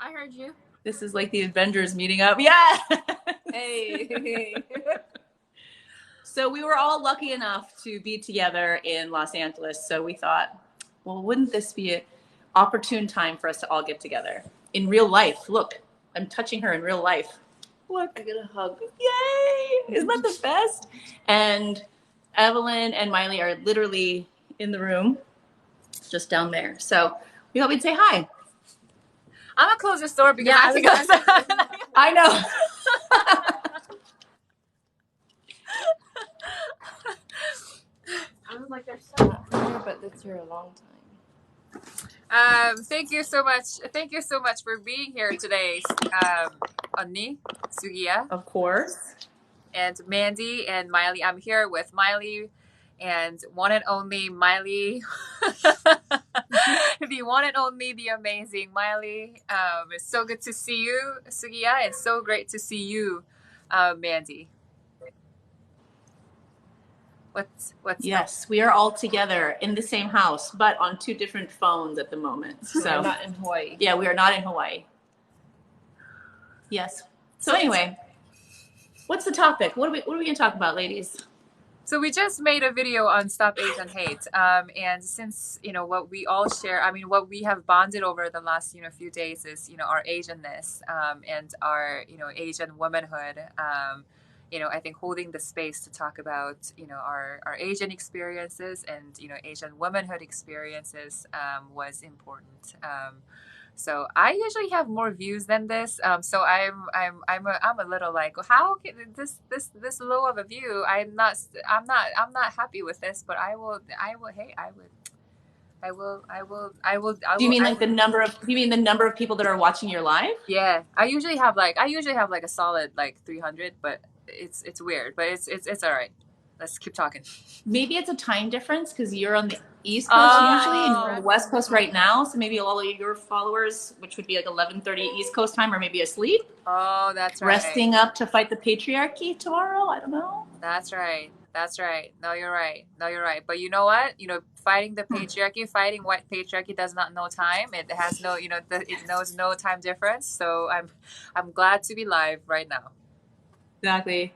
I heard you. This is like the Avengers meeting up. Yeah. Hey. So we were all lucky enough to be together in Los Angeles. So we thought, well, wouldn't this be an opportune time for us to all get together in real life? Look, I'm touching her in real life. Look, I get a hug. yay! Isn't that the best? And Evelyn and Miley are literally in the room, just down there. So we thought we'd say hi. I'm gonna close this door because Yeah, I think I know. I was like, they're so not here, but it's here a long time. Thank you so much. Thank you so much for being here today, Onni, Sugiya, Of course. and Mandy and Miley. I'm here with Miley and one and only Miley, the one and only, the amazing Miley. It's so good to see you, Sugiya, and so great to see you, Mandy. Yes, we are all together in the same house, but on two different phones at the moment. So we're not in Hawaii. Yeah, we are not in Hawaii. Yes. So anyway, what's the topic? What are we going to talk about, ladies? So we just made a video on Stop Asian Hate, and since what we all share, what we have bonded over the last few days is our Asianness and our Asian womanhood. I think holding the space to talk about our Asian experiences and Asian womanhood experiences was important. So I usually have more views than this. So I'm a little like, how can this low of a view? I'm not happy with this, but I will. Do you mean like the number of people that are watching your live? Yeah, I usually have like a solid like 300, but it's weird, but it's all right. Let's keep talking. Maybe it's a time difference because you're on the East Coast usually, and you're on the West Coast right now. So maybe all of your followers, which would be like 11:30 East Coast time, are maybe asleep. Oh, that's right. Resting up to fight the patriarchy tomorrow. I don't know. That's right. No, you're right. But you know what? Fighting the patriarchy, fighting white patriarchy does not know time. It has no, it knows no time difference. So I'm glad to be live right now. Exactly.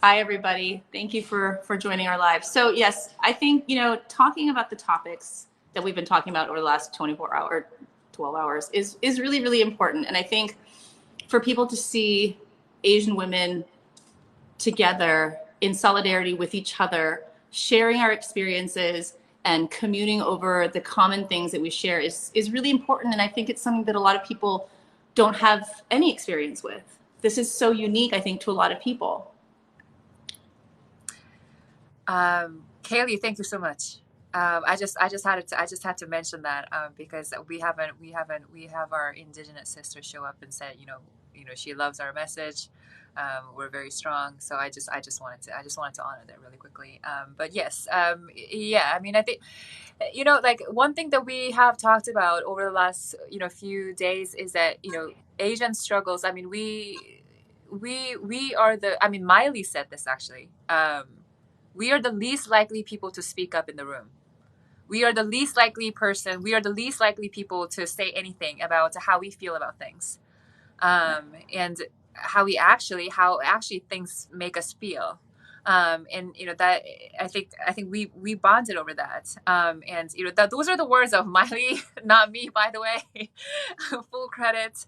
Hi, everybody. Thank you for joining our live. So yes, I think, talking about the topics that we've been talking about over the last 12 hours is really, really important. And I think for people to see Asian women together in solidarity with each other, sharing our experiences and communing over the common things that we share is really important. And I think it's something that a lot of people don't have any experience with. This is so unique, I think, to a lot of people. Kaylee, thank you so much. I just had to mention that because we have our Indigenous sister show up and said she loves our message. We're very strong, so I just wanted to honor that really quickly. But yes, yeah, I think like one thing that we have talked about over the last few days is that Asian struggles. We are the. Miley said this actually. We are the least likely people to speak up in the room. We are the least likely people to say anything about how we feel about things, and how actually things make us feel. And that I think we bonded over that. And that those are the words of Miley, not me, by the way. Full credit.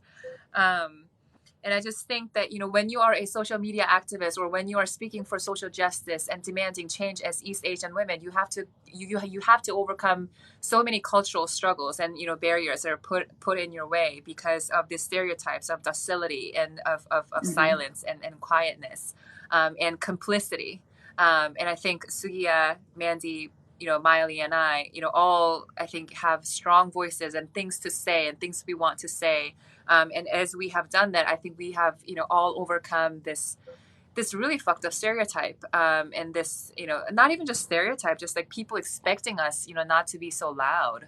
And I just think that, when you are a social media activist or when you are speaking for social justice and demanding change as East Asian women, you have to overcome so many cultural struggles and, barriers that are put in your way because of the stereotypes of docility and of silence and quietness and complicity. And I think Sugiya, Mandy, Miley and I, all I think have strong voices and things to say and things we want to say. And as we have done that, I think we have, all overcome this really fucked up stereotype. And this, not even just stereotype, just like people expecting us, not to be so loud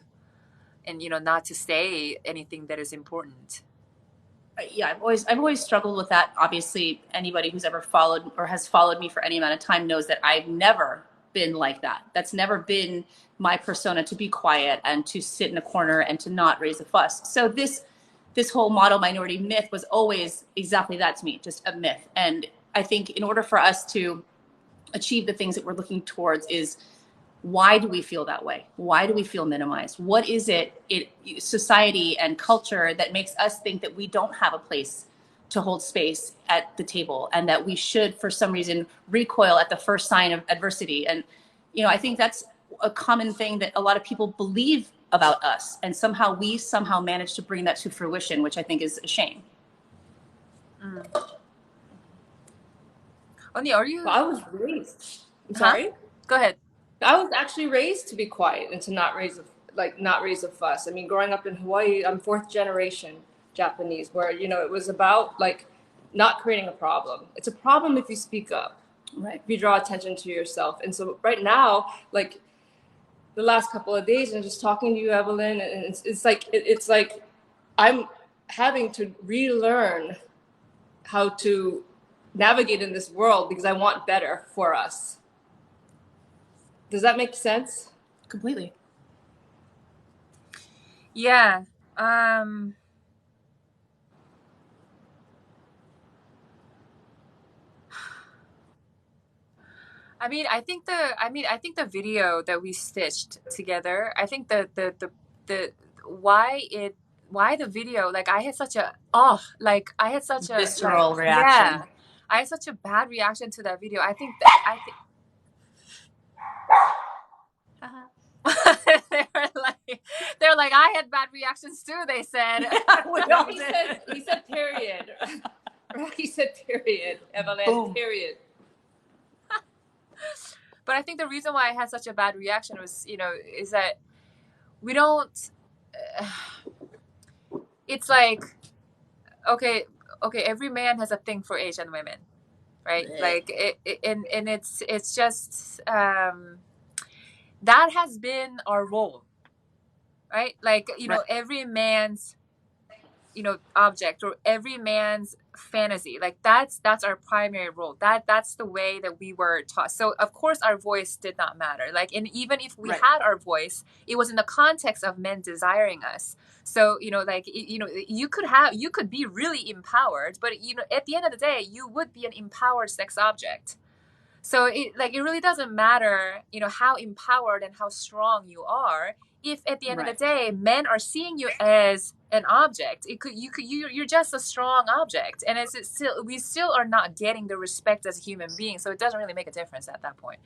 and, not to say anything that is important. Yeah, I've always struggled with that. Obviously, anybody who's ever followed or has followed me for any amount of time knows that I've never been like that. That's never been my persona, to be quiet and to sit in a corner and to not raise a fuss. So this this whole model minority myth was always exactly that to me, just a myth. And I think in order for us to achieve the things that we're looking towards is, why do we feel that way? Why do we feel minimized? What is it, society and culture, that makes us think that we don't have a place to hold space at the table, and that we should, for some reason, recoil at the first sign of adversity? And, I think that's a common thing that a lot of people believe about us, and we somehow manage to bring that to fruition, which I think is a shame. Oni, are you? Well, I was raised. I'm sorry. Go ahead. I was actually raised to be quiet and to not raise a fuss. I mean, growing up in Hawaii, I'm fourth generation Japanese, where it was about not creating a problem. It's a problem if you speak up, right? If you draw attention to yourself. And so right now, the last couple of days, and just talking to you, Evelyn, and it's like I'm having to relearn how to navigate in this world, because I want better for us. Does that make sense? Completely. Yeah. I think the video that we stitched together, I think the why the video, I had such a visceral reaction. Yeah, I had such a bad reaction to that video. they're like, I had bad reactions too, they said. He said period. He said period, Evelyn. Boom. Period. But I think the reason why I had such a bad reaction was, is that we don't, it's like, okay, every man has a thing for Asian women, right? And it's just, that has been our role, right? Right. Every man's, object, or every man's fantasy, that's our primary role. That's the way that we were taught. So of course our voice did not matter. And even if we had our voice, it was in the context of men desiring us. So you could be really empowered, but at the end of the day, you would be an empowered sex object. So it really doesn't matter, how empowered and how strong you are, if at the end of the day men are seeing you as an object. You're just a strong object, and we still are not getting the respect as a human being. So it doesn't really make a difference at that point.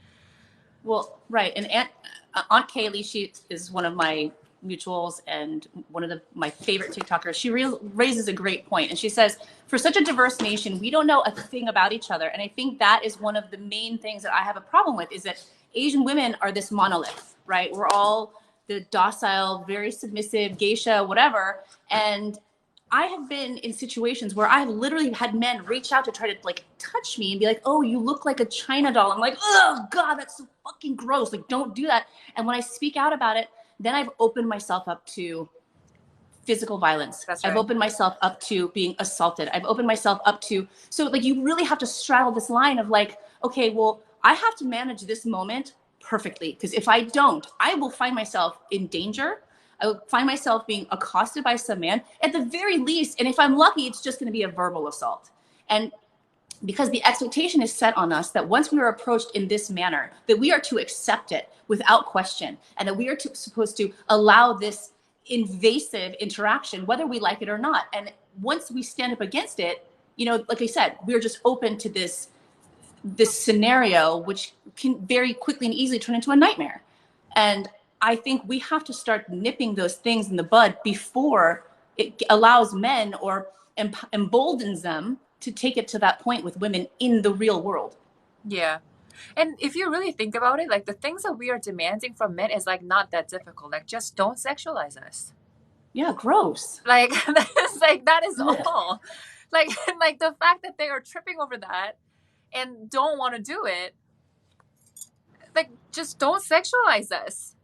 Well, right. And Aunt Kaylee, she is one of my mutuals and one of my favorite TikTokers. She raises a great point, and she says, for such a diverse nation, we don't know a thing about each other. And I think that is one of the main things that I have a problem with, is that Asian women are this monolith, right? We're all the docile, very submissive, geisha, whatever. And I have been in situations where I've literally had men reach out to try to touch me and be like, oh, you look like a China doll. I'm like, oh God, that's so fucking gross. Don't do that. And when I speak out about it, then I've opened myself up to physical violence. That's right. I've opened myself up to being assaulted. I've opened myself up to, so you really have to straddle this line of okay, well, I have to manage this moment perfectly, because if I don't, I will find myself in danger. I will find myself being accosted by some man at the very least. And if I'm lucky, it's just going to be a verbal assault. And because the expectation is set on us that once we are approached in this manner, that we are to accept it without question, and that we are supposed to allow this invasive interaction, whether we like it or not. And once we stand up against it, like I said, we're just open to this scenario, which can very quickly and easily turn into a nightmare. And I think we have to start nipping those things in the bud before it allows men or emboldens them to take it to that point with women in the real world. Yeah. And if you really think about it, the things that we are demanding from men is not that difficult. Just don't sexualize us. Yeah, gross. That is all. The fact that they are tripping over that and don't want to do it, just don't sexualize us.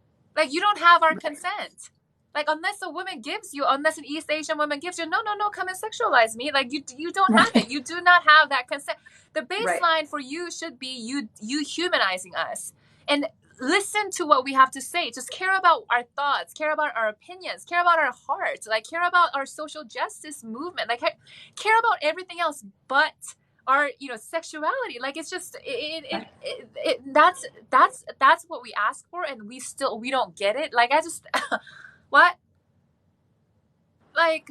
You don't have our consent. Unless an East Asian woman gives you, no, come and sexualize me. You don't have it. You do not have that consent. The baseline for you should be you humanizing us. And listen to what we have to say. Just care about our thoughts, care about our opinions, care about our hearts, like care about our social justice movement, like care about everything else but our, you know, sexuality. Like it's just that's what we ask for, and we don't get it. Like I just what, like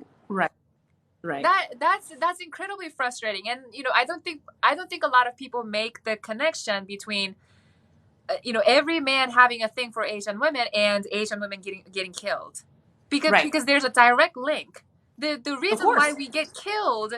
Right. that's incredibly frustrating. And you know, I don't think a lot of people make the connection between you know, every man having a thing for Asian women and Asian women getting killed, because there's a direct link. The reason why we get killed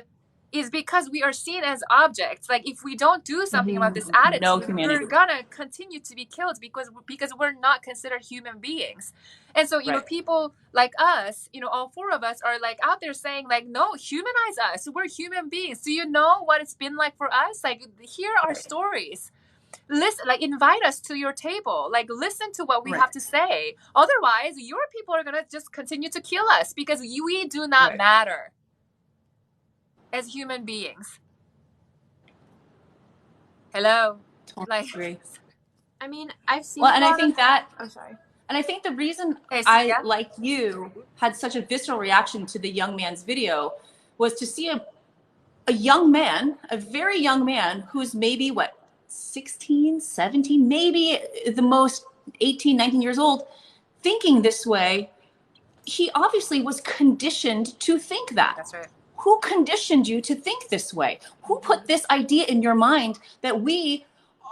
is because we are seen as objects. Like if we don't do something about this attitude, we're gonna continue to be killed because we're not considered human beings. And so you know, people like us, you know, all four of us are like out there saying like, no, humanize us. We're human beings. Do you know what it's been like for us? Like hear our stories. Listen, like invite us to your table, like listen to what we have to say. Otherwise your people are gonna just continue to kill us because we do not matter as human beings. Hello. Totally. Like I mean, I've seen and I think that I'm sorry. And I think the reason I, like you, had such a visceral reaction to the young man's video was to see a young man, a very young man, who's maybe, 16, 17, maybe the most 18, 19 years old, thinking this way. He obviously was conditioned to think that. That's right. Who conditioned you to think this way? Who put this idea in your mind that we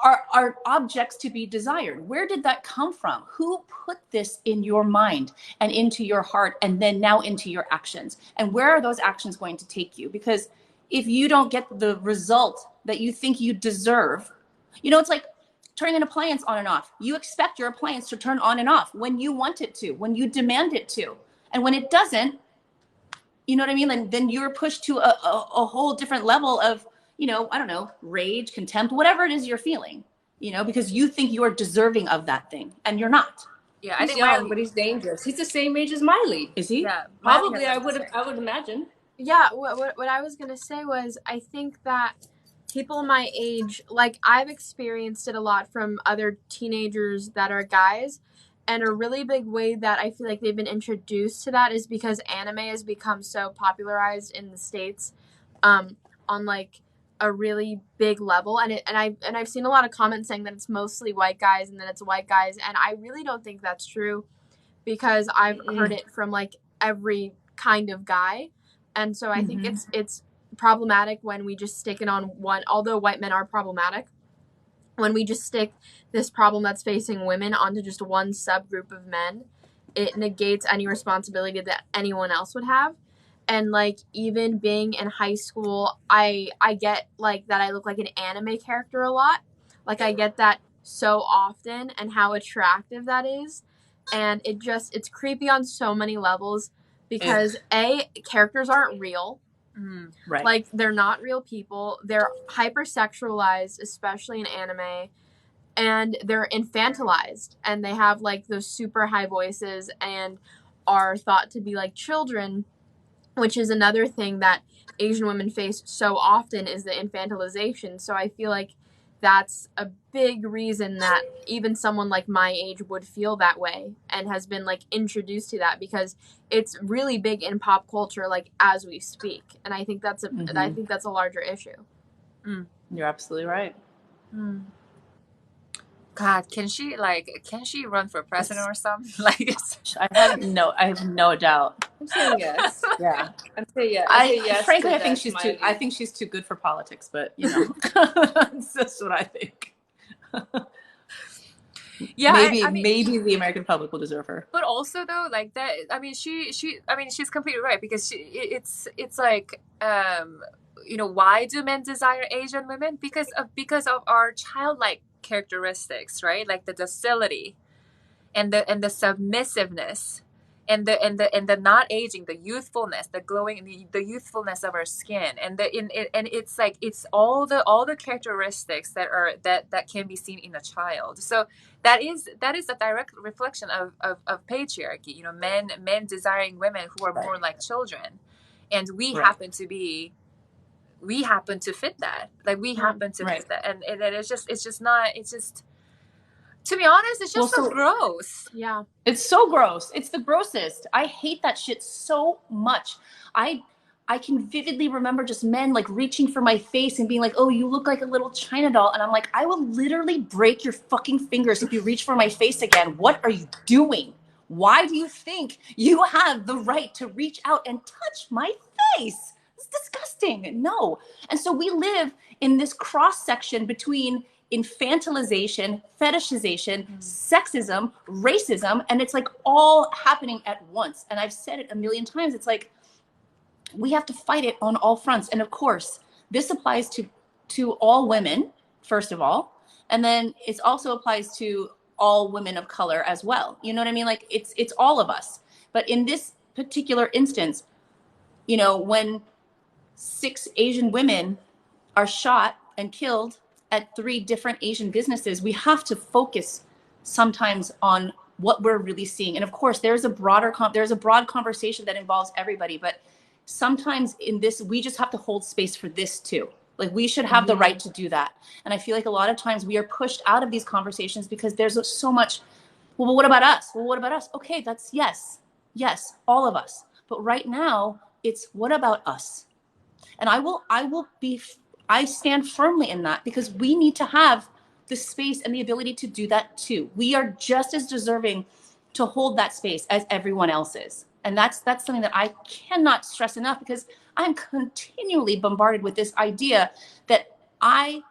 are objects to be desired? Where did that come from? Who put this in your mind and into your heart and then now into your actions? And where are those actions going to take you? Because if you don't get the result that you think you deserve, you know, it's like turning an appliance on and off. You expect your appliance to turn on and off when you want it to, when you demand it to. And when it doesn't, you know what I mean? And then you're pushed to a whole different level of, you know, I don't know, rage, contempt, whatever it is you're feeling, you know, because you think you are deserving of that thing and you're not. Yeah, I think young, but he's dangerous. He's the same age as Miley. Is he? Yeah, probably. I would imagine. Yeah, what I was gonna say was, I think that people my age, like I've experienced it a lot from other teenagers that are guys, and a really big way that I feel like they've been introduced to that is because anime has become so popularized in the States, on like a really big level, and I've seen a lot of comments saying that it's mostly white guys and that it's white guys, and I really don't think that's true, because I've heard it from like every kind of guy, and so I think it's problematic when we just stick it on one. Although white men are problematic, when we just stick this problem that's facing women onto just one subgroup of men, it negates any responsibility that anyone else would have. And like even being in high school, I get like that I look like an anime character a lot. Like I get that so often, and how attractive that is. And it's creepy on so many levels, because characters aren't real. Right. Like they're not real people. They're hypersexualized, especially in anime, and they're infantilized, and they have like those super high voices and are thought to be like children, which is another thing that Asian women face so often, is the infantilization. So I feel like that's a big reason that even someone like my age would feel that way, and has been like introduced to that, because it's really big in pop culture, like as we speak. And I think that's a larger issue. You're absolutely right. God, can she run for president or something? Like, I have no doubt. I'm saying yes. Yeah. I'm saying yes. I say yes. Frankly, I think she's too good for politics, but you know, that's what I think. Yeah, maybe the American public will deserve her. But also though, like that, I mean, she's completely right, because it's like, you know, why do men desire Asian women? Because of our childlike characteristics, right? Like the docility and the submissiveness and the not aging, the youthfulness, the glowing, the youthfulness of our skin, and it's like it's all the characteristics that can be seen in a child. So that is a direct reflection of patriarchy. You know, men desiring women who are more like children, and we happen to fit that. Like we happen to fit that, and it's just To be honest, it's just Well, so gross. Yeah. It's so gross. It's the grossest. I hate that shit so much. I can vividly remember just men like reaching for my face and being like, "Oh, you look like a little China doll." And I'm like, "I will literally break your fucking fingers if you reach for my face again. What are you doing? Why do you think you have the right to reach out and touch my face? It's disgusting." No. And so we live in this cross section between infantilization, fetishization, sexism, racism, and it's like all happening at once. And I've said it a million times. It's like we have to fight it on all fronts. And of course, this applies to all women, first of all, and then it also applies to all women of color as well. You know what I mean? Like it's all of us. But in this particular instance, you know, when 6 Asian women are shot and killed at 3 different Asian businesses, we have to focus sometimes on what we're really seeing. And of course, there's a broad conversation that involves everybody, but sometimes in this, we just have to hold space for this too. Like we should have the right to do that. And I feel like a lot of times we are pushed out of these conversations because there's so much, well, what about us? Well, what about us? Okay, that's yes, all of us. But right now, it's what about us? And I stand firmly in that because we need to have the space and the ability to do that too. We are just as deserving to hold that space as everyone else is. And that's something that I cannot stress enough because I'm continually bombarded with this idea that my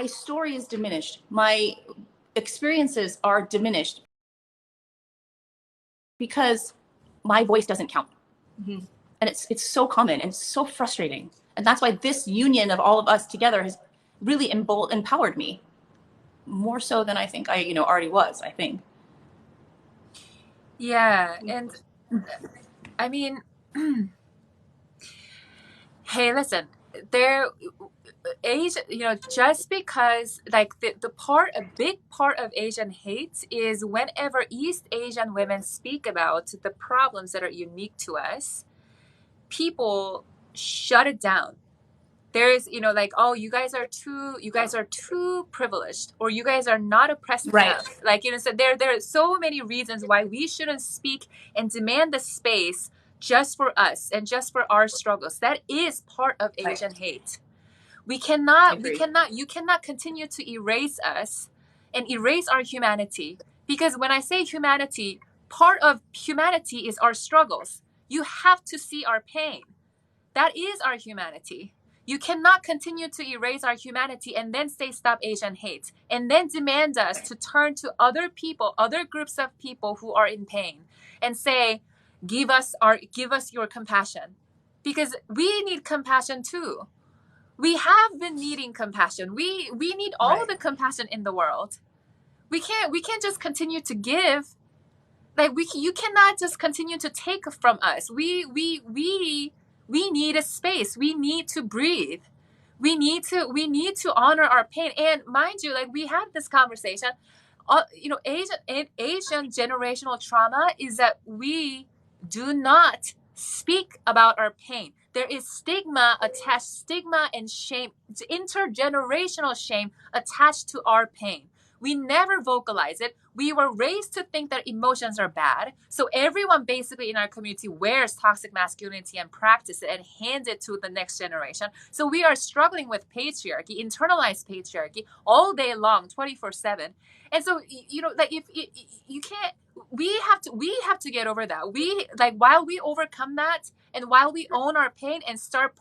story is diminished. My experiences are diminished because my voice doesn't count. Mm-hmm. And it's so common and so frustrating. And that's why this union of all of us together has really empowered me more so than I think I, already was, I think. Yeah. And I mean, hey, listen, just because like a big part of Asian hate is whenever East Asian women speak about the problems that are unique to us, people shut it down. There's, like, oh, you guys are too privileged, or you guys are not oppressed enough. Like, so there are so many reasons why we shouldn't speak and demand the space just for us and just for our struggles. That is part of Asian hate. You cannot continue to erase us and erase our humanity. Because when I say humanity, part of humanity is our struggles. You have to see our pain. That is our humanity. You cannot continue to erase our humanity and then say stop Asian hate and then demand us to turn to other people, other groups of people who are in pain and say, give us your compassion. Because we need compassion too. We have been needing compassion. We need all the compassion in the world. We can't just continue to give. Like you cannot just continue to take from us. We need a space. We need to breathe. We need to honor our pain. And mind you, like we had this conversation, Asian generational trauma is that we do not speak about our pain. There is stigma and shame, intergenerational shame attached to our pain. We never vocalize it. We were raised to think that emotions are bad. So everyone basically in our community wears toxic masculinity and practice it and hands it to the next generation. So we are struggling with patriarchy, internalized patriarchy all day long, 24/7. And so, like if you can't, we have to get over that. While we overcome that and while we own our pain and start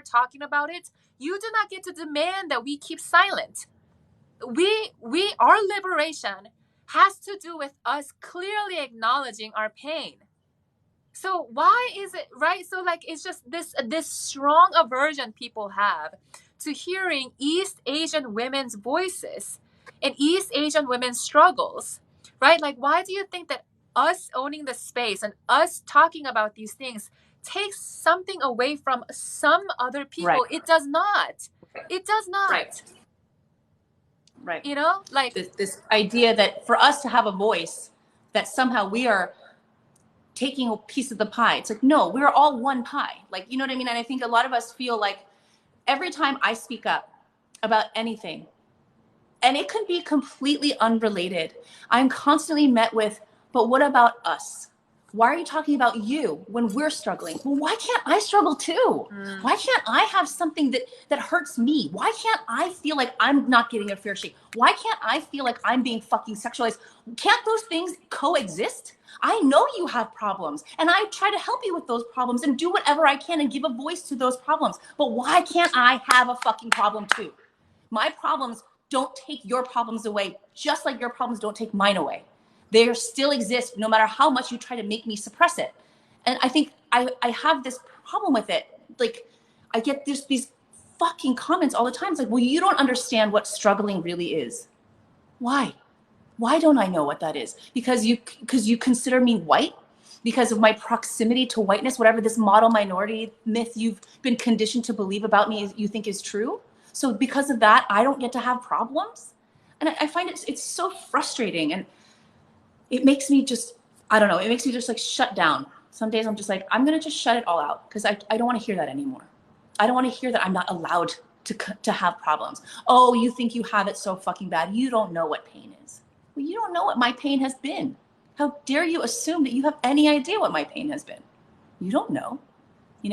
talking about it, you do not get to demand that we keep silent. Our liberation has to do with us clearly acknowledging our pain. So why is it right? So like it's just this strong aversion people have to hearing East Asian women's voices and East Asian women's struggles, right? Like why do you think that us owning the space and us talking about these things takes something away from some other people? Right. It does not. It does not. Right. Like this idea that for us to have a voice, that somehow we are taking a piece of the pie. It's like, no, we're all one pie. Like, you know what I mean? And I think a lot of us feel like every time I speak up about anything, And it can be completely unrelated. I'm constantly met with, but what about us? Why are you talking about you when we're struggling? Well, why can't I struggle too? Why can't I have something that hurts me? Why can't I feel like I'm not getting a fair shake? Why can't I feel like I'm being fucking sexualized? Can't those things coexist? I know you have problems, and I try to help you with those problems and do whatever I can and give a voice to those problems. But why can't I have a fucking problem too? My problems don't take your problems away, just like your problems don't take mine away. They still exist no matter how much you try to make me suppress it. And I think I have this problem with it. Like, I get these fucking comments all the time. It's like, well, you don't understand what struggling really is. Why? Why don't I know what that is? Because you consider me white? Because of my proximity to whiteness, whatever this model minority myth you've been conditioned to believe about me you think is true? So because of that, I don't get to have problems? And I find it's so frustrating. And it makes me just, I don't know, it makes me just like shut down. Some days I'm just like, I'm going to just shut it all out because I don't want to hear that anymore. I don't want to hear that I'm not allowed to have problems. Oh, you think you have it so fucking bad. You don't know what pain is. Well, you don't know what my pain has been. How dare you assume that you have any idea what my pain has been? You don't know,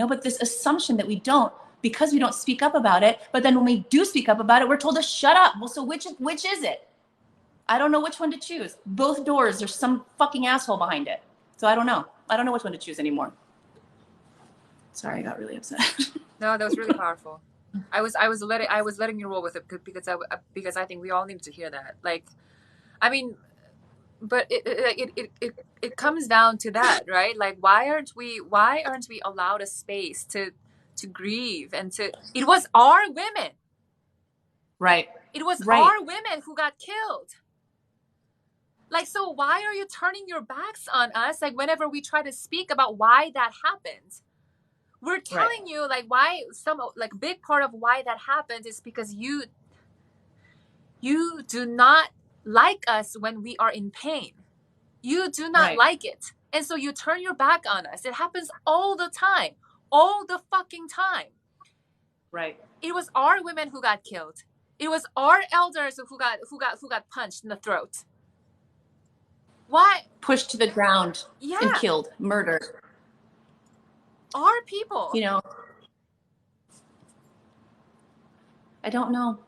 but this assumption that we don't, because we don't speak up about it, but then when we do speak up about it, we're told to shut up. Well, so which is it? I don't know which one to choose. Both doors, there's some fucking asshole behind it. So I don't know. I don't know which one to choose anymore. Sorry, I got really upset. No, that was really powerful. I was letting you roll with it because I think we all need to hear that. Like, I mean, but it comes down to that, right? Like, why aren't we allowed a space to grieve and to? It was our women. Right. It was our women who got killed. Like, so why are you turning your backs on us? Like, whenever we try to speak about why that happened, we're telling you like why big part of why that happened is because you do not like us when we are in pain. You do not like it. And so you turn your back on us. It happens all the time. All the fucking time. Right. It was our women who got killed. It was our elders who got punched in the throat. Why? Pushed to the ground and killed, murdered. Our people. I don't know.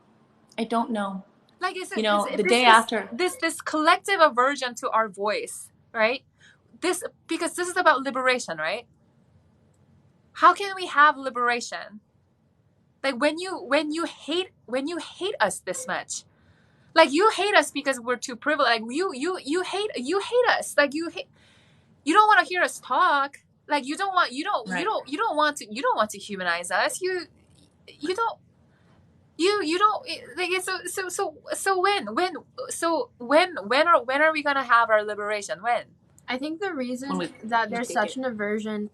Like it's the day after. This collective aversion to our voice, right? Because this is about liberation, right? How can we have liberation? Like when you hate us this much. Like you hate us because we're too privileged. Like you hate us. Like you don't want to hear us talk. Like you don't want to humanize us. You don't like so when are we gonna have our liberation? When? I think the reason that there's such an aversion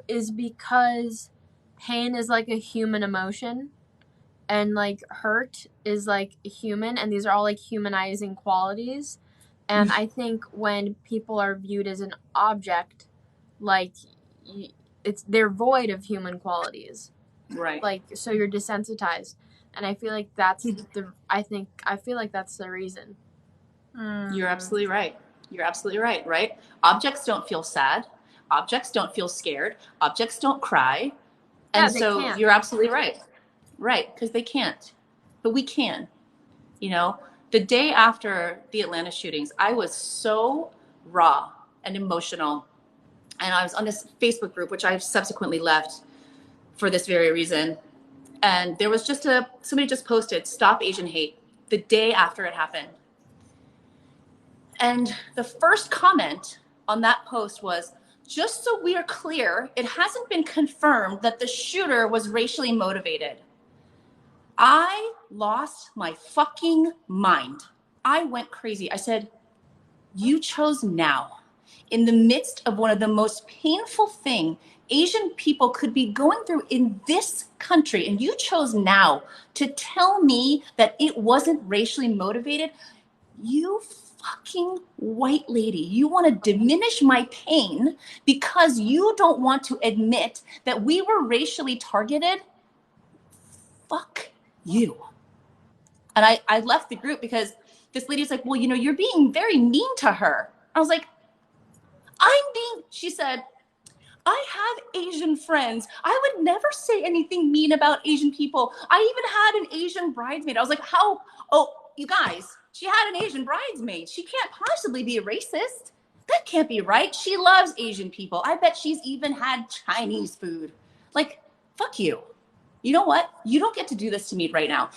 is because pain is like a human emotion. And like hurt is like human, and these are all like humanizing qualities. And I think when people are viewed as an object, like they're void of human qualities, right? Like so you're desensitized, and I feel like that's the reason. You're absolutely right. Right? Objects don't feel sad. Objects don't feel scared. Objects don't cry. And so can't. You're absolutely right. Right, because they can't. But we can. The day after the Atlanta shootings, I was so raw and emotional. And I was on this Facebook group, which I've subsequently left for this very reason. And there was somebody just posted, "Stop Asian Hate," the day after it happened. And the first comment on that post was, "Just so we are clear, it hasn't been confirmed that the shooter was racially motivated." I lost my fucking mind. I went crazy. I said, you chose now, in the midst of one of the most painful thing Asian people could be going through in this country, and you chose now to tell me that it wasn't racially motivated? You fucking white lady, you want to diminish my pain because you don't want to admit that we were racially targeted? Fuck you. And I left the group because this lady's like, well, you're being very mean to her. I was like, she said, I have Asian friends. I would never say anything mean about Asian people. I even had an Asian bridesmaid. I was like, how? Oh, you guys, she had an Asian bridesmaid. She can't possibly be a racist. That can't be right. She loves Asian people. I bet she's even had Chinese food. Like, fuck you. You know what? You don't get to do this to me right now.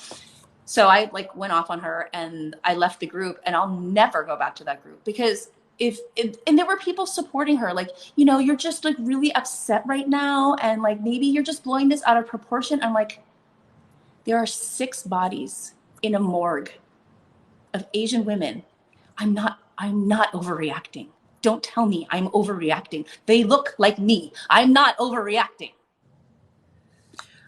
So I went off on her and I left the group, and I'll never go back to that group because and there were people supporting her, like, you're just really upset right now. And maybe you're just blowing this out of proportion. I'm like, there are 6 bodies in a morgue of Asian women. I'm not overreacting. Don't tell me I'm overreacting. They look like me. I'm not overreacting.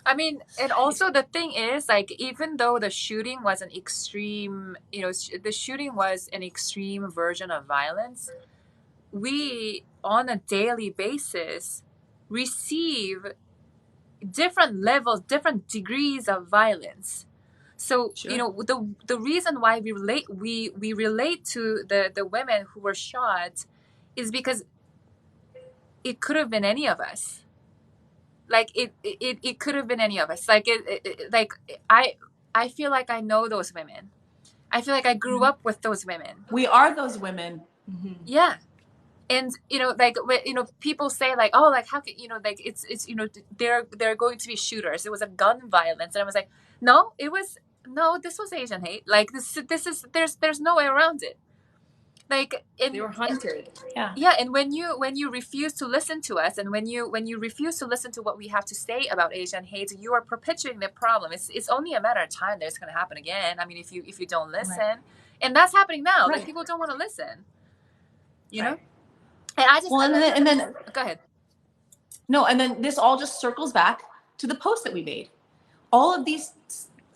I mean, and also the thing is, even though the shooting was an extreme, the shooting was an extreme version of violence, we, on a daily basis, receive different levels, different degrees of violence. So, Sure. The reason why we relate to the women who were shot is because it could have been any of us. It could have been any of us. I feel like I know those women. I feel like I grew up with those women. We are those women. Mm-hmm. Yeah. And people say how can it's they're going to be shooters. It was a gun violence, and I was like, this was Asian hate. This is there's no way around it. They were hunted. Yeah, and when you refuse to listen to us, and when you refuse to listen to what we have to say about Asian hate, you are perpetuating the problem. It's only a matter of time that it's going to happen again. I mean, if you don't listen, right. And that's happening now. Right. People don't want to listen. You right. know. And I just and then go ahead. No, and then this all just circles back to the post that we made. All of these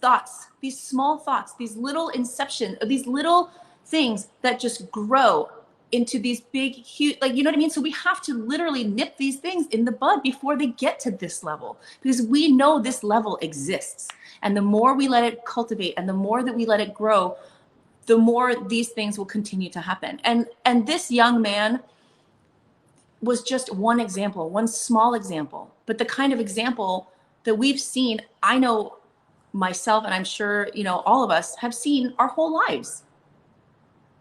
thoughts, these small thoughts, these little inception, these little things that just grow into these big, huge, you know what I mean? So we have to literally nip these things in the bud before they get to this level, because we know this level exists. And the more we let it cultivate and the more that we let it grow, the more these things will continue to happen. And this young man was just one example, one small example, but the kind of example that we've seen, I know myself, and I'm sure, all of us have seen our whole lives.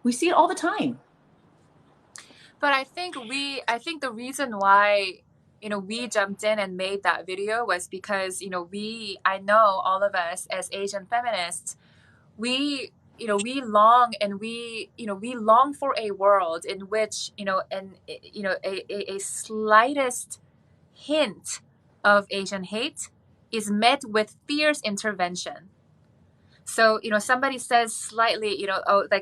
We see it all the time. But I think the reason why, we jumped in and made that video was because, I know all of us as Asian feminists, we long for a world in which, a slightest hint of Asian hate is met with fierce intervention. So, somebody says slightly,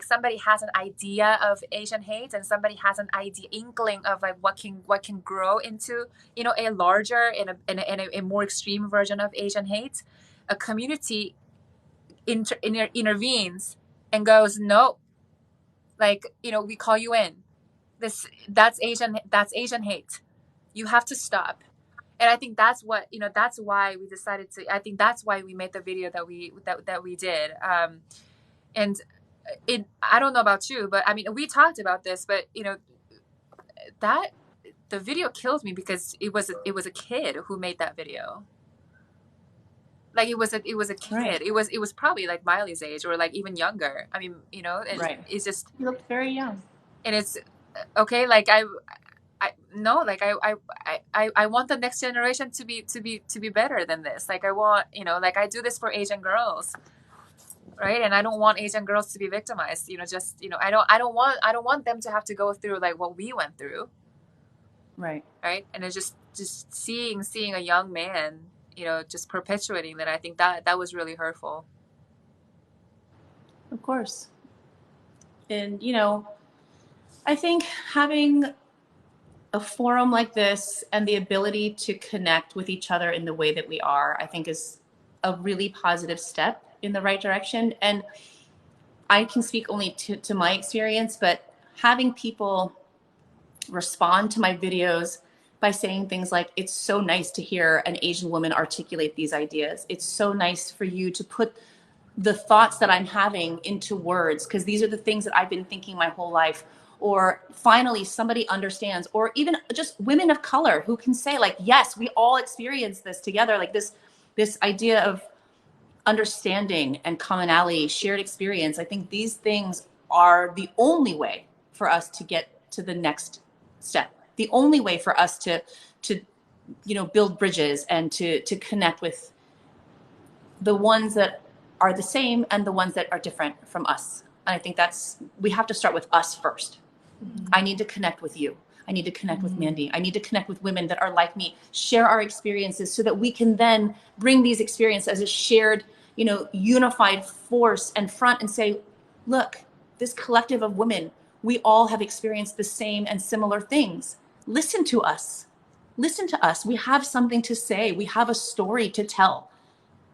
somebody has an idea of Asian hate, and somebody has an inkling of what can grow into, a larger and a more extreme version of Asian hate. A community intervenes and goes, no, we call you in. That's Asian hate. You have to stop. And I think that's what, that's why we decided to, I think that's why we made the video that we did. And I don't know about you, but I mean, we talked about this, but that the video killed me because it was a kid who made that video. It was a kid. Right. It was probably like Miley's age or even younger. I mean, and right. It's just, he looked very young. And it's okay. I want the next generation to be better than this. I want, I do this for Asian girls, right? And I don't want Asian girls to be victimized. I don't want them to have to go through what we went through. Right. Right. And it's just seeing a young man, just perpetuating that. I think that was really hurtful. Of course. And, I think having a forum like this and the ability to connect with each other in the way that we are, I think is a really positive step in the right direction. And I can speak only to my experience, but having people respond to my videos by saying things like, it's so nice to hear an Asian woman articulate these ideas. It's so nice for you to put the thoughts that I'm having into words, because these are the things that I've been thinking my whole life. Or finally somebody understands, or even just women of color who can say like, yes, we all experience this together. Like this idea of understanding and commonality, shared experience. I think these things are the only way for us to get to the next step. The only way for us to build bridges and to connect with the ones that are the same and the ones that are different from us. And I think we have to start with us first. Mm-hmm. I need to connect with you. I need to connect with Mandy. I need to connect with women that are like me, share our experiences so that we can then bring these experiences as a shared, unified force and front and say, look, this collective of women, we all have experienced the same and similar things. Listen to us. Listen to us. We have something to say. We have a story to tell.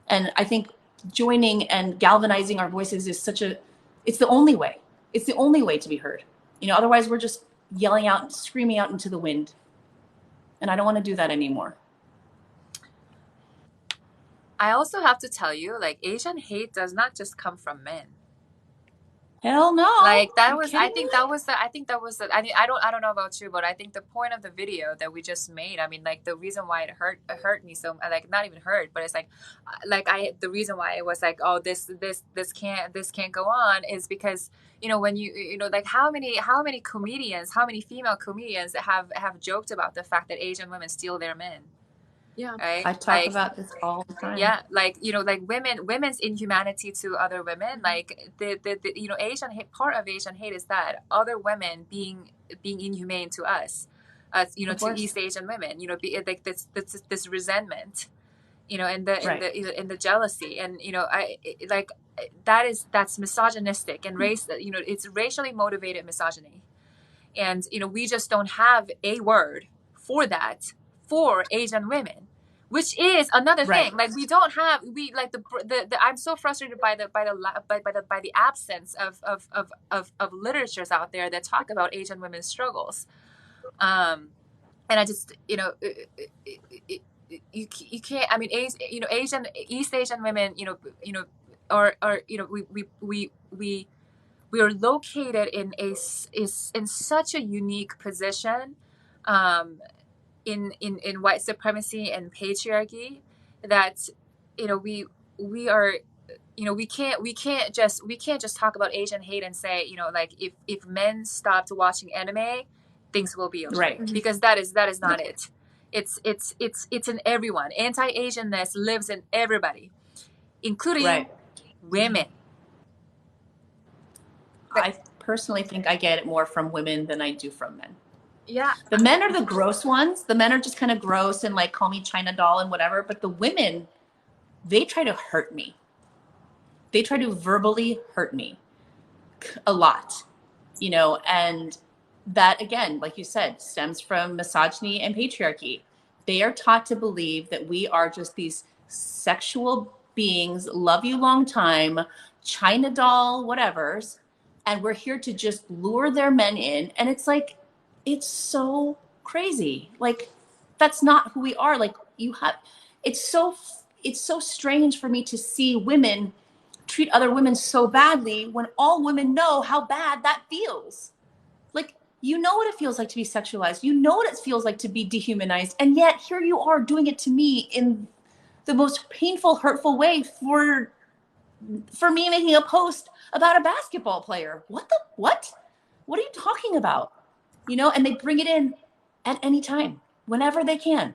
And I think joining and galvanizing our voices is it's the only way. It's the only way to be heard. Otherwise we're just yelling out, screaming out into the wind. And I don't want to do that anymore. I also have to tell you, like, Asian hate does not just come from men. Hell no. Like I think that was the, I mean, I don't know about you, but I think the point of the video that we just made, I mean, like the reason why it hurt me so, like, not even hurt, but it's the reason why it was like, oh, this can't go on is because, when like how many comedians, how many female comedians have joked about the fact that Asian women steal their men. Yeah, right? I talk about this all the time. Yeah, like like women's inhumanity to other women. Like the Asian hate, part of Asian hate is that other women being inhumane to us, to East Asian women. Like this resentment, and the jealousy, and that's misogynistic and race. It's racially motivated misogyny, and we just don't have a word for that for Asian women, which is another thing. Like we don't have, the I'm so frustrated by the absence of literatures out there that talk about Asian women's struggles. And I just, you can't, I mean, East Asian women, we are located in such a unique position, in white supremacy and patriarchy, that we are, we can't just talk about Asian hate and say, like, if men stopped watching anime, things will be okay. Right. Because that is not it. It's in everyone. Anti-Asianness lives in everybody, including women. I personally think I get it more from women than I do from men. Yeah. The men are the gross ones. The men are just kind of gross and like call me China doll and whatever. But the women, they try to hurt me. They try to verbally hurt me a lot, and that, again, like you said, stems from misogyny and patriarchy. They are taught to believe that we are just these sexual beings, love you long time, China doll, whatever's, and we're here to just lure their men in. And it's like, it's so crazy. Like, that's not who we are. Like, it's so strange for me to see women treat other women so badly when all women know how bad that feels. Like, what it feels like to be sexualized. What it feels like to be dehumanized. And yet here you are doing it to me in the most painful, hurtful way for me making a post about a basketball player. What? What are you talking about? And they bring it in at any time, whenever they can.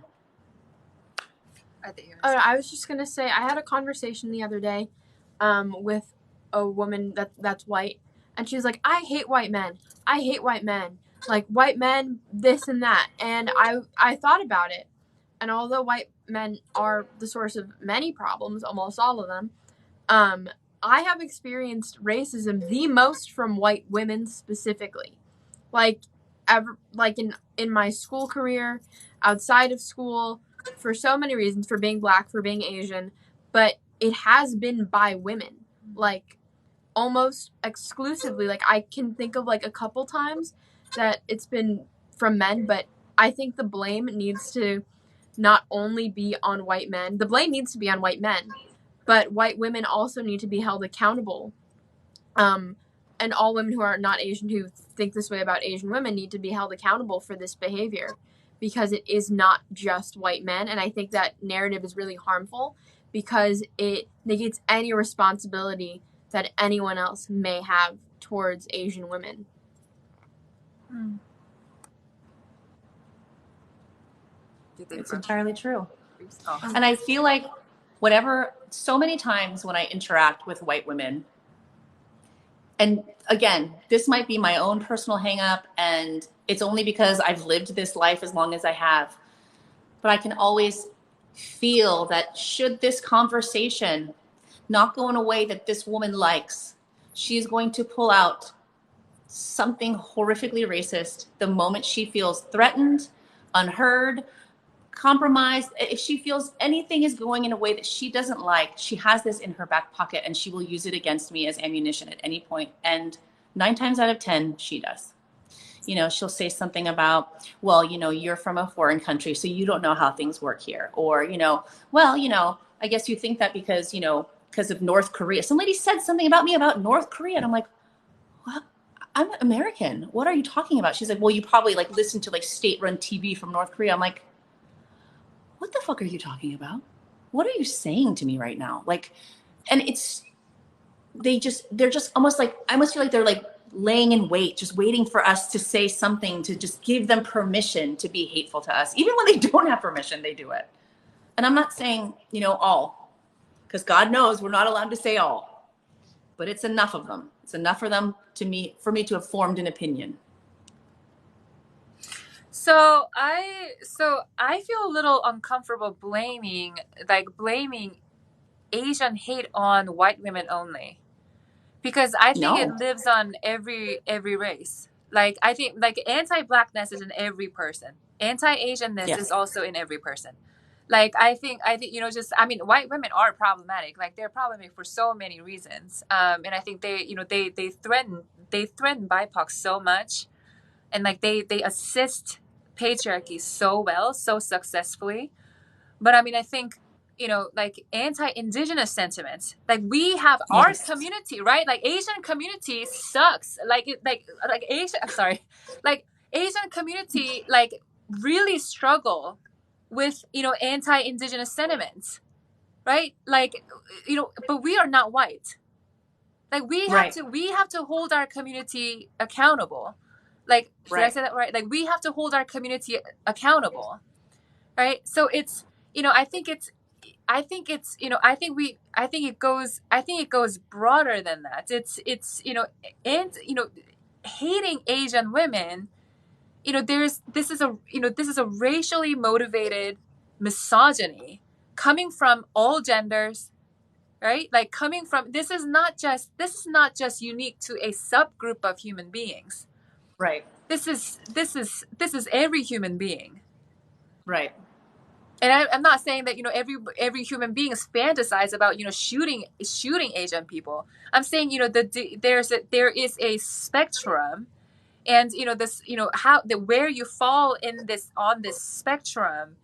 I was just going to say, I had a conversation the other day with a woman that's white, and she was like, I hate white men. I hate white men. Like, white men, this and that. And I thought about it. And although white men are the source of many problems, almost all of them, I have experienced racism the most from white women specifically. In my school career, outside of school, for so many reasons, for being Black, for being Asian, but it has been by women, like almost exclusively. Like, I can think of like a couple times that it's been from men, but I think the blame needs to not only be on white men. The blame needs to be on white men, but white women also need to be held accountable. And all women who are not Asian, who think this way about Asian women, need to be held accountable for this behavior, because it is not just white men. And I think that narrative is really harmful because it negates any responsibility that anyone else may have towards Asian women. It's entirely true. Oh. And I feel like so many times when I interact with white women, and again, this might be my own personal hang up, and it's only because I've lived this life as long as I have, but I can always feel that should this conversation not go in a way that this woman likes, she's going to pull out something horrifically racist the moment she feels threatened, unheard, compromised. If she feels anything is going in a way that she doesn't like, she has this in her back pocket and she will use it against me as ammunition at any point. And 9 times out of 10, she does. You know, she'll say something about, well, you know, you're from a foreign country, so you don't know how things work here. Or, you know, well, you know, I guess you think that because, you know, because of North Korea. Some lady said something about me about North Korea. And I'm like, what? I'm American. What are you talking about? She's like, well, you probably like listen to like state-run TV from North Korea. I'm like, what the fuck are you talking about? What are you saying to me right now? Like, and they're just almost like, I almost feel like they're like laying in wait, just waiting for us to say something to just give them permission to be hateful to us. Even when they don't have permission, they do it. And I'm not saying, you know, all, because God knows we're not allowed to say all, but it's enough of them. It's enough for them for me to have formed an opinion. So I feel a little uncomfortable blaming Asian hate on white women only, because I think it lives on every race. Like I think like anti-blackness is in every person. Anti-Asianness is also in every person. Like I think you know, just I mean, white women are problematic. Like they're problematic for so many reasons. And I think they threaten BIPOC so much, and like they assist patriarchy so well, so successfully. But I mean, I think, you know, like anti-indigenous sentiments, like we have our community, right? Like Asian community sucks. Like Asian, I'm sorry, like Asian community, like really struggle with, you know, anti-indigenous sentiments, right? Like, you know, but we are not white. Like we have to hold our community accountable. Like, did I say that right? Like we have to hold our community accountable, right? So it's, you know, I think it goes broader than that. It's, you know, and, you know, hating Asian women, you know, this is a racially motivated misogyny coming from all genders, right? Like this is not just unique to a subgroup of human beings. Right. This is every human being. Right. And I'm not saying that, you know, every human being fantasize about, you know, shooting Asian people. I'm saying, you know, there is a spectrum, and, you know, this, you know, where you fall on this spectrum,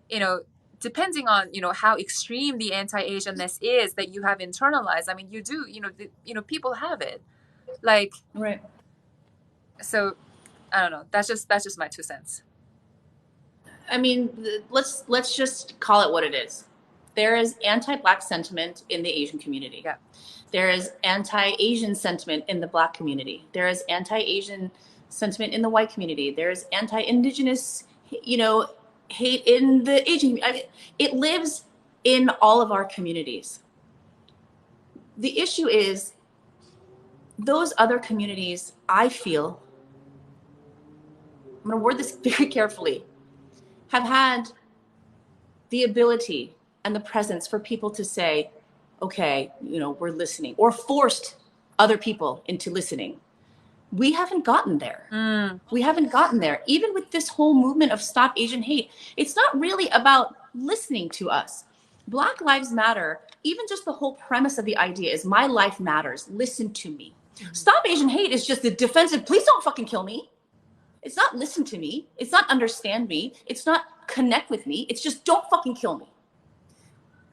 you know, depending on, you know, how extreme the anti-Asianness is that you have internalized. I mean, you do, you know, people have it, like, right. So, I don't know. That's just my 2 cents. I mean, let's just call it what it is. There is anti-Black sentiment in the Asian community. Yeah. There is anti-Asian sentiment in the Black community. There is anti-Asian sentiment in the white community. There is anti-Indigenous, you know, hate in the Asian. I mean, it lives in all of our communities. The issue is those other communities, I feel, I'm going to word this very carefully, have had the ability and the presence for people to say, okay, you know, we're listening, or forced other people into listening. We haven't gotten there. We haven't gotten there. Even with this whole movement of Stop Asian Hate, it's not really about listening to us. Black Lives Matter, even just the whole premise of the idea is my life matters. Listen to me. Stop Asian Hate is just the defensive, please don't fucking kill me. It's not listen to me. It's not understand me. It's not connect with me. It's just don't fucking kill me.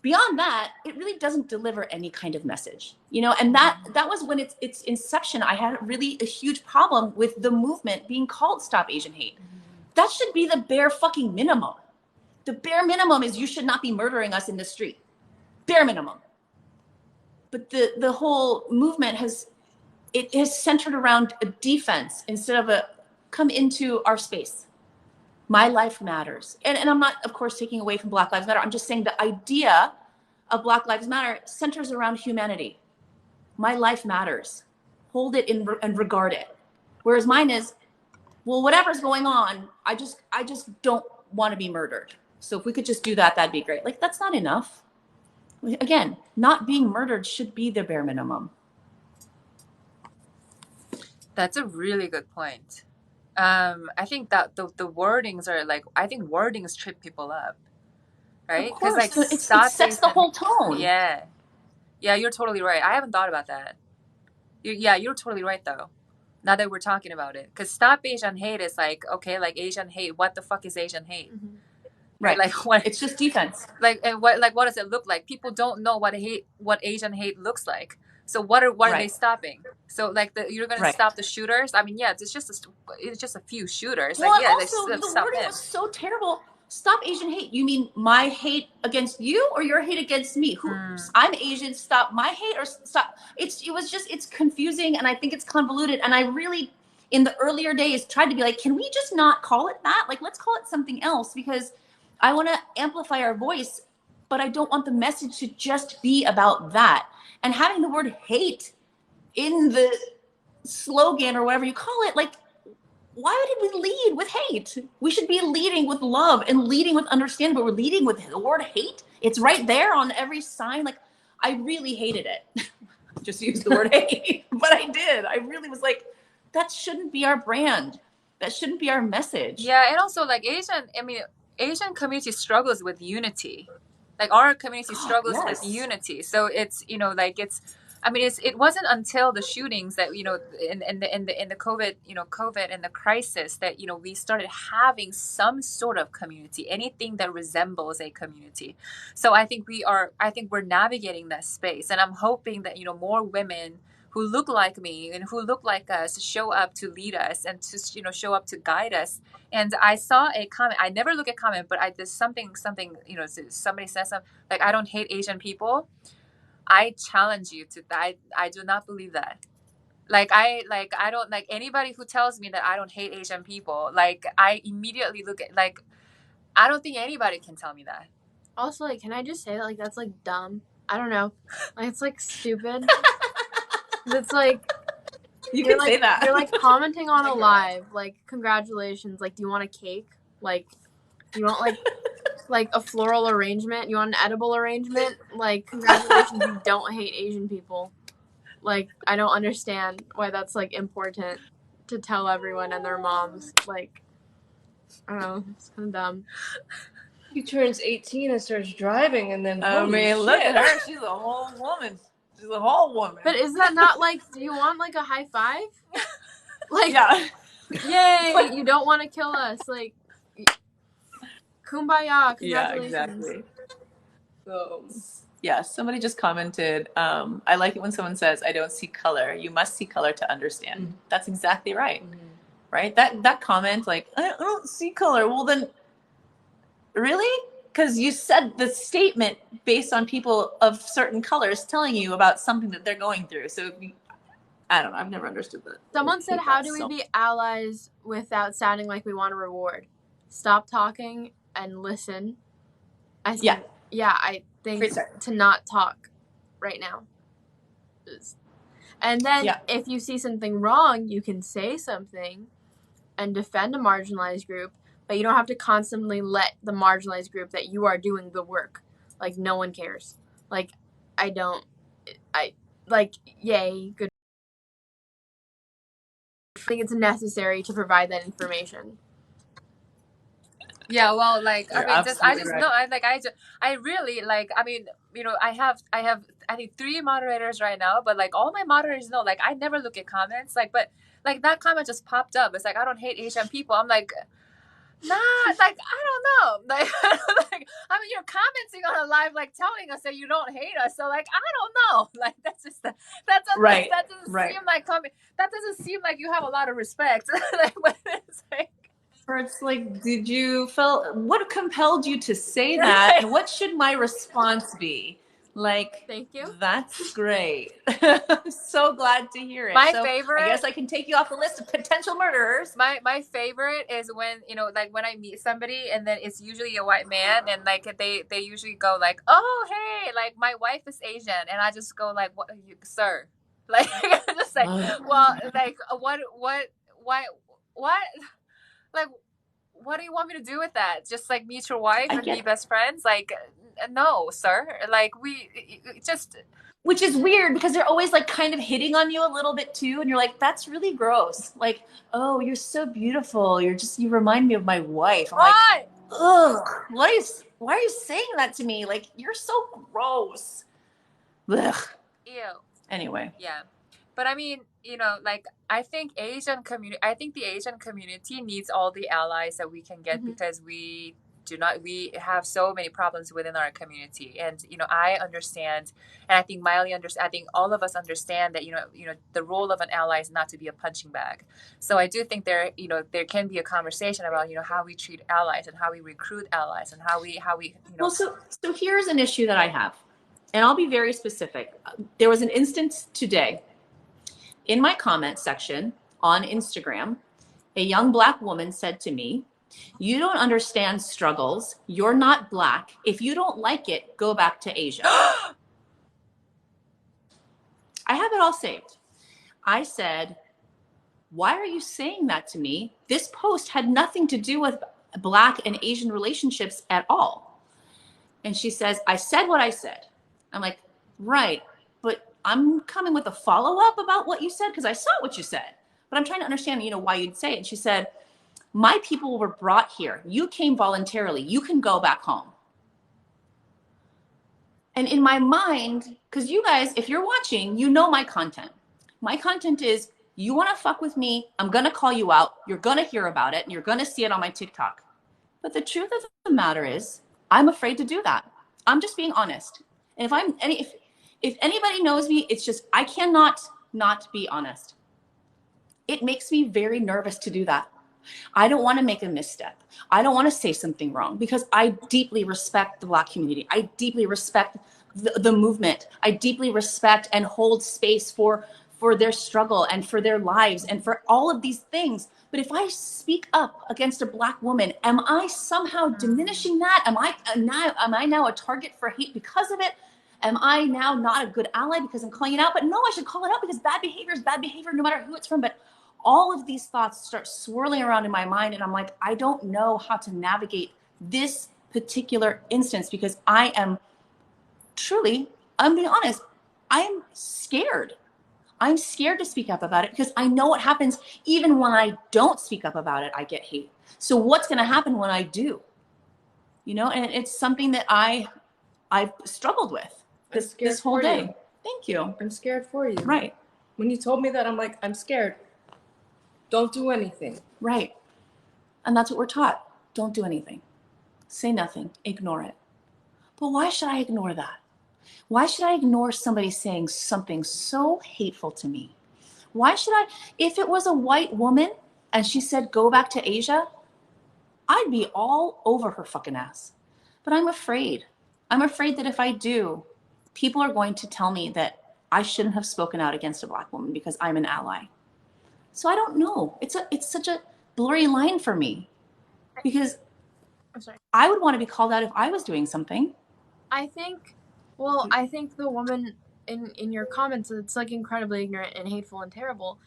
beyond that, it really doesn't deliver any kind of message, and that was when its inception. I had really a huge problem with the movement being called Stop Asian Hate. That should be the bare fucking minimum. The bare minimum is you should not be murdering us in the street. Bare minimum. But the whole movement has centered around a defense instead of a come into our space. My life matters. And I'm not, of course, taking away from Black Lives Matter. I'm just saying the idea of Black Lives Matter centers around humanity. My life matters. Hold it and regard it. Whereas mine is, well, whatever's going on, I just don't want to be murdered. So if we could just do that, that'd be great. Like, that's not enough. Again, not being murdered should be the bare minimum. That's a really good point. I think that the wordings are like, I think wordings trip people up, right? Because like it sets the whole tone. Yeah, you're totally right. I haven't thought about that. You're totally right though. Now that we're talking about it, because Stop Asian Hate is like, okay, like Asian hate. What the fuck is Asian hate? Mm-hmm. Right. Like what? It's just defense. Like, and what does it look like? People don't know what Asian hate looks like. So what are they stopping? So like you're going to stop the shooters? I mean, yeah, it's just a few shooters. Well, like, yeah, also the wording was so terrible. Stop Asian hate. You mean my hate against you or your hate against me? I'm Asian. Stop my hate or stop. It's confusing, and I think it's convoluted. And I really, in the earlier days, tried to be like, can we just not call it that? Like, let's call it something else, because I want to amplify our voice, but I don't want the message to just be about that. And having the word hate in the slogan or whatever you call it, like, why did we lead with hate? We should be leading with love and leading with understanding, but we're leading with the word hate. It's right there on every sign. Like, I really hated it. Just use the word hate. But I did. I really was like, that shouldn't be our brand. That shouldn't be our message. Yeah, and also like Asian community struggles with unity. Like our community struggles with unity. So it's, it wasn't until the shootings that, in the COVID and the crisis that, we started having some sort of community, anything that resembles a community. So I think we're navigating that space, and I'm hoping that, more women who look like me and who look like us show up to lead us and to, show up to guide us. And I saw a comment. I never look at comment, but there's something, somebody says something like, I don't hate Asian people. I challenge you to that. I do not believe that. I don't like anybody who tells me that I don't hate Asian people. Like, I immediately look at, like, I don't think anybody can tell me that. Also, like, can I just say that, like, that's, like, dumb? I don't know. Like, it's, like, stupid. It's, like... You can say that. You're, like, commenting on a live. Like, congratulations. Like, do you want a cake? Like, do you want, like a floral arrangement? You want an edible arrangement? Like, congratulations, you don't hate Asian people. Like, I don't understand why that's, like, important to tell everyone and their moms. Like, I don't know. It's kind of dumb. He turns 18 and starts driving, and then, look at her. She's a whole woman. She's a whole woman. But is that not, like, do you want, like, a high five? Like, yeah. Yay, you don't want to kill us. Like, kumbaya, congratulations. Yeah, exactly. So, yeah, somebody just commented, I like it when someone says, I don't see color. You must see color to understand. Mm-hmm. That's exactly right. Mm-hmm. Right? That comment, like, I don't see color. Well, then, really? Because you said the statement based on people of certain colors telling you about something that they're going through. So, I don't know. I've never understood that. Someone said, how do we be allies without sounding like we want a reward? Stop talking and listen. I think to not talk right now. And then if you see something wrong, you can say something and defend a marginalized group, but you don't have to constantly let the marginalized group that you are doing the work. Like, no one cares. Like, yay, good. I think it's necessary to provide that information. Yeah, well, like, I really, like, I mean, I have I think 3 moderators right now, but like all my moderators know, like, I never look at comments, like, but like that comment just popped up. It's like, I don't hate Asian people. I'm like, Not like I don't know. Like, like I mean, you're commenting on a live, like telling us that you don't hate us. So like I don't know. Like that's just that doesn't Right. that doesn't Right. seem like coming. That doesn't seem like you have a lot of respect. Like when it's like. Or it's like, did you feel, what compelled you to say that, and what should my response be? Like, Thank you. That's great. I'm so glad to hear it. My so favorite. I guess I can take you off the list of potential murderers. My favorite is when, you know, like when I meet somebody and then it's usually a white man and like they usually go like, oh hey, like my wife is Asian, and I just go like, what, sir, like just like, well, like what like what do you want me to do with that? Just like meet your wife and be best friends? Like no, sir. Like we just. Which is weird because they're always like kind of hitting on you a little bit too, and you're like, that's really gross. Like, oh, you're so beautiful. You remind me of my wife. I'm like, ugh, why are you saying that to me? Like, you're so gross. Ugh. Ew. Anyway. Yeah. But I mean, you know, like I think the Asian community needs all the allies that we can get, because we have so many problems within our community. And, you know, I understand, and I think Miley I think all of us understand that, you know, the role of an ally is not to be a punching bag. So I do think there can be a conversation about, you know, how we treat allies and how we recruit allies and how we, you know. Well, so here's an issue that I have, and I'll be very specific. There was an instance today in my comment section on Instagram. A young Black woman said to me, "You don't understand struggles. You're not Black. If you don't like it, go back to Asia." I have it all saved. I said, "Why are you saying that to me? This post had nothing to do with Black and Asian relationships at all." And she says, "I said what I said." I'm like, right, but I'm coming with a follow-up about what you said because I saw what you said. But I'm trying to understand, you know, why you'd say it. And she said, "My people were brought here. You came voluntarily. You can go back home." And in my mind, because you guys, if you're watching, you know my content. My content is, you want to fuck with me, I'm going to call you out. You're going to hear about it, and you're going to see it on my TikTok. But the truth of the matter is, I'm afraid to do that. I'm just being honest. And if anybody knows me, it's just, I cannot not be honest. It makes me very nervous to do that. I don't want to make a misstep. I don't want to say something wrong because I deeply respect the Black community. I deeply respect the movement. I deeply respect and hold space for their struggle and for their lives and for all of these things. But if I speak up against a Black woman, am I somehow diminishing that? Am I now a target for hate because of it? Am I now not a good ally because I'm calling it out? But no, I should call it out because bad behavior is bad behavior no matter who it's from. But all of these thoughts start swirling around in my mind, and I'm like, I don't know how to navigate this particular instance because I am truly, I'm being honest, I am scared. I'm scared to speak up about it because I know what happens even when I don't speak up about it, I get hate. So what's going to happen when I do? You know, and it's something that I've struggled with this whole day. Thank you. I'm scared for you. Right. When you told me that, I'm like, I'm scared. Don't do anything. Right. And that's what we're taught. Don't do anything. Say nothing. Ignore it. But why should I ignore that? Why should I ignore somebody saying something so hateful to me? Why should I? If it was a white woman and she said, go back to Asia, I'd be all over her fucking ass. But I'm afraid. I'm afraid that if I do, people are going to tell me that I shouldn't have spoken out against a Black woman because I'm an ally. So I don't know. It's such a blurry line for me because I would want to be called out if I was doing something. I think the woman in your comments, it's like incredibly ignorant and hateful and terrible.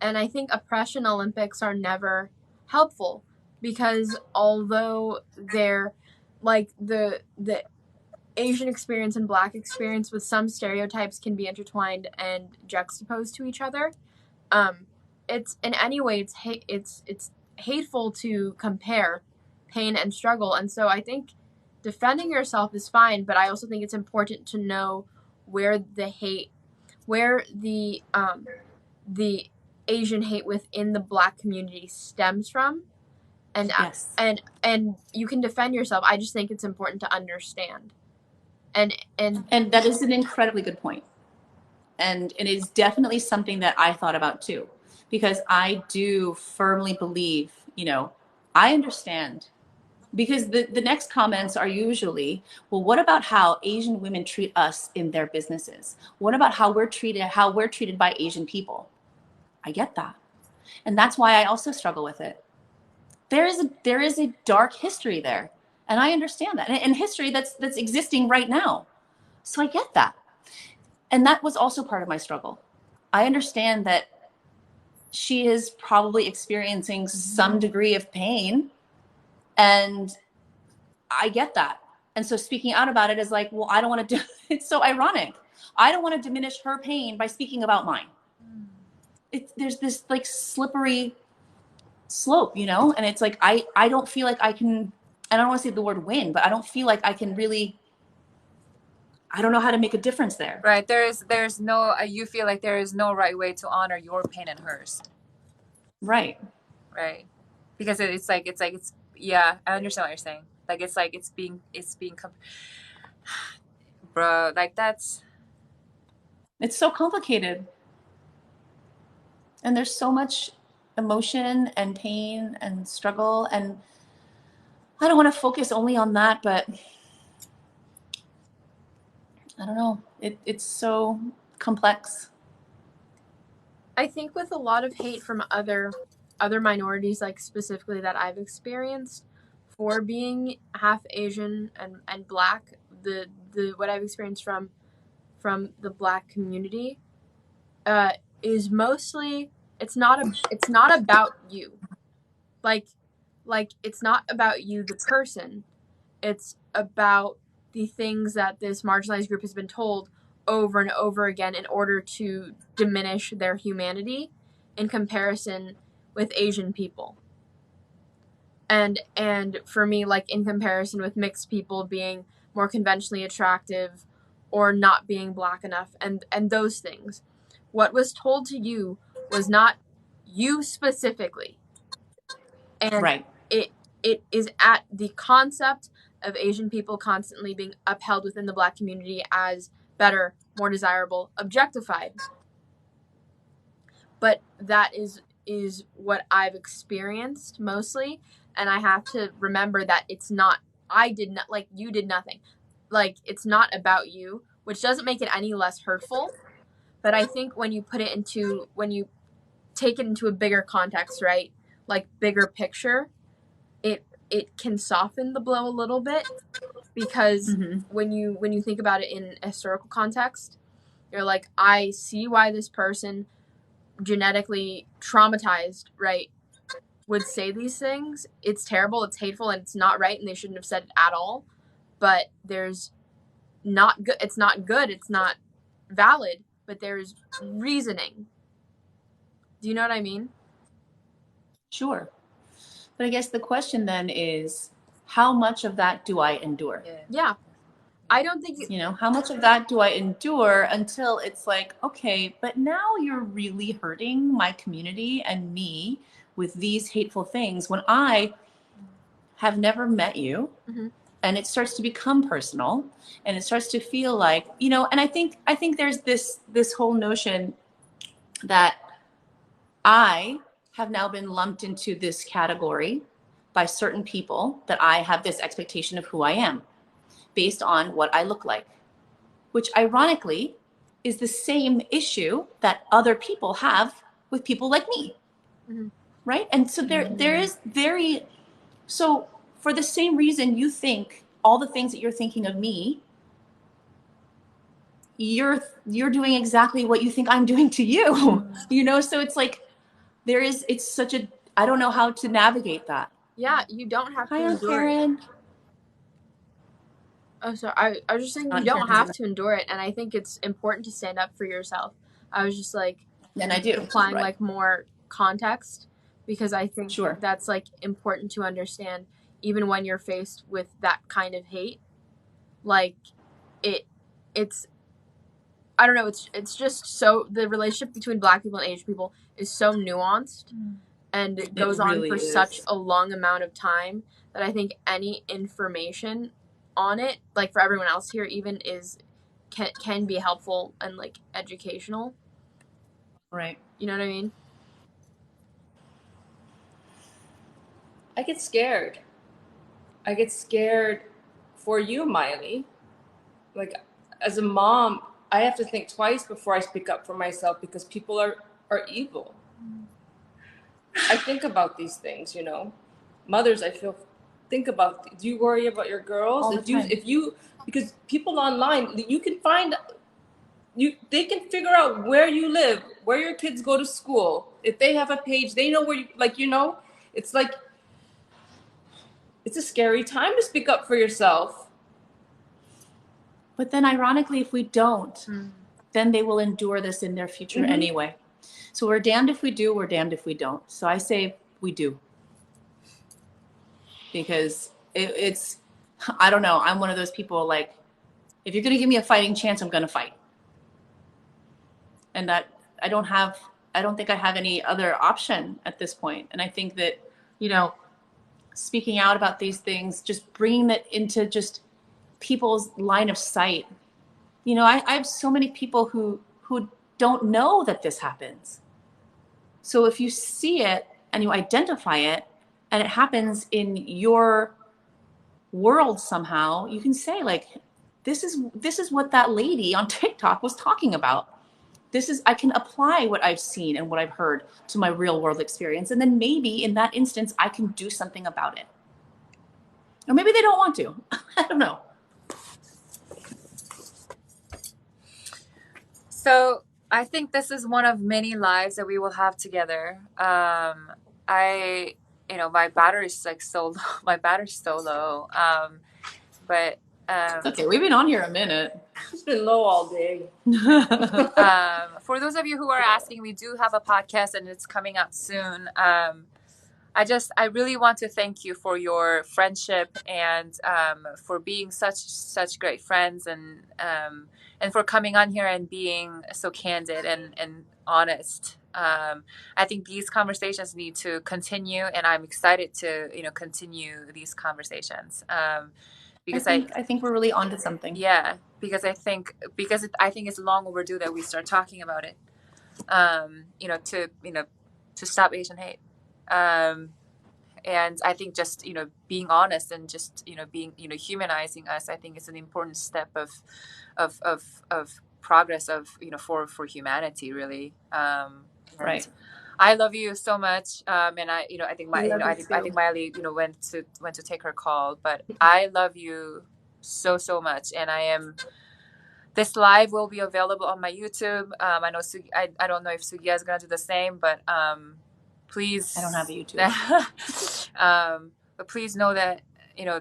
And I think oppression Olympics are never helpful because although they're like the Asian experience and Black experience with some stereotypes can be intertwined and juxtaposed to each other, it's in any way it's hateful to compare pain and struggle. And so I think defending yourself is fine, but I also think it's important to know where the Asian hate within the Black community stems from, And Yes. and you can defend yourself. I just think it's important to understand. And that is an incredibly good point. And it is definitely something that I thought about too, because I do firmly believe, I understand, because the next comments are usually, well, what about how Asian women treat us in their businesses? What about how we're treated by Asian people? I get that. And that's why I also struggle with it. There is a dark history there. And I understand that. And history that's existing right now. So I get that. And that was also part of my struggle. I understand that she is probably experiencing some degree of pain, and I get that. And so speaking out about it is like, well, I don't want to do it's so ironic. I don't want to diminish her pain by speaking about mine. There's this like slippery slope, and it's like I don't feel like I can, and I don't want to say the word win, but I don't feel like I can really, I don't know how to make a difference there. Right. There's no, you feel like there is no right way to honor your pain and hers. Right. Right. Because it's yeah, I understand what you're saying. Like, it's being, bro, like It's so complicated. And there's so much emotion and pain and struggle. And I don't want to focus only on that, but I don't know. It's so complex. I think with a lot of hate from other minorities, like specifically that I've experienced for being half Asian and Black, the what I've experienced from the Black community is mostly it's not about you, like it's not about you, the person. It's about the things that this marginalized group has been told over and over again in order to diminish their humanity in comparison with Asian people. And for me, like in comparison with mixed people being more conventionally attractive or not being Black enough and those things. What was told to you was not you specifically. And right. It is at the concept of Asian people constantly being upheld within the Black community as better, more desirable, objectified. But that is what I've experienced mostly, and I have to remember that it's not, I did not, like, you did nothing. Like, it's not about you, which doesn't make it any less hurtful. But I think when you take it into a bigger context, right? Like, bigger picture, it can soften the blow a little bit, because when you think about it in a historical context, you're like, I see why this person, genetically traumatized, right, would say these things. It's terrible, it's hateful, and it's not right, and they shouldn't have said it at all. But there's not good. It's not good. It's not valid. But there's reasoning. Do you know what I mean? Sure. But I guess the question then is, how much of that do I endure? Yeah. I don't think how much of that do I endure until it's like, okay, but now you're really hurting my community and me with these hateful things when I have never met you. And it starts to become personal, and it starts to feel like, and I think there's this whole notion that I have now been lumped into this category by certain people, that I have this expectation of who I am based on what I look like, which ironically is the same issue that other people have with people like me. Right? And so there is so for the same reason you think all the things that you're thinking of me, you're doing exactly what you think I'm doing to you. So it's like it's such a, I don't know how to navigate that. Yeah, you don't have to endure Karen. it. Oh, sorry. I was just saying you don't have to endure it, and I think it's important to stand up for yourself. I was just like, and I do applying like more context, because I think that's like important to understand, even when you're faced with that kind of hate. Like, it's I don't know. It's just so, the relationship between Black people and Asian people is so nuanced, and it goes on really for is. such a long amount of time that I think any information on it, like for everyone else here even, can be helpful and like educational. Right. You know what I mean? I get scared. I get scared for you, Miley. Like, as a mom, I have to think twice before I speak up for myself because people are evil. I think about these things, you know. Mothers, I feel, think about, do you worry about your girls? All the time. Because people online, you can find, they can figure out where you live, where your kids go to school. If they have a page, they know where you, like, you know, it's like, it's a scary time to speak up for yourself. But then ironically, if we don't, then they will endure this in their future anyway. So we're damned if we do, we're damned if we don't. So I say we do. Because it's, I don't know, I'm one of those people, like, if you're going to give me a fighting chance, I'm going to fight. And that I don't think I have any other option at this point. And I think that, you know, speaking out about these things, just bringing it into just people's line of sight. You know, I have so many people who don't know that this happens. So if you see it and you identify it and it happens in your world somehow, you can say, like, this is what that lady on TikTok was talking about. I can apply what I've seen and what I've heard to my real world experience. And then maybe in that instance, I can do something about it. Or maybe they don't want to. I don't know. So I think this is one of many lives that we will have together. My battery's like so low. My battery's so low. But It's okay. We've been on here a minute. It's been low all day. For those of you who are asking, we do have a podcast and it's coming out soon. I really want to thank you for your friendship and for being such great friends and for coming on here and being so candid and honest. I think these conversations need to continue, and I'm excited to continue these conversations. Because I think we're really onto something. Yeah, because I think it's long overdue that we start talking about it. To stop Asian hate. And I think just being honest and just being humanizing us, I think is an important step of progress for humanity, really. Right. I love you so much, and I think I think Miley went to take her call, but I love you so much, and this live will be available on my YouTube. I know I don't know if Sugia is gonna do the same, but please. I don't have a YouTube. But please know that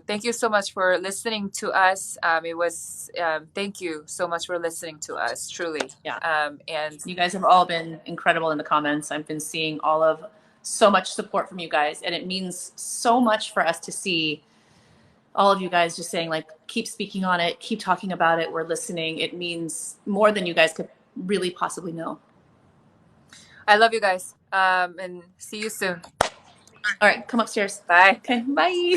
thank you so much for listening to us. Thank you so much for listening to us, truly. Yeah. And you guys have all been incredible in the comments. I've been seeing so much support from you guys, and it means so much for us to see all of you guys just saying, like, keep speaking on it, keep talking about it, we're listening. It means more than you guys could really possibly know. I love you guys, and see you soon. All right, come upstairs. Bye. Okay, bye.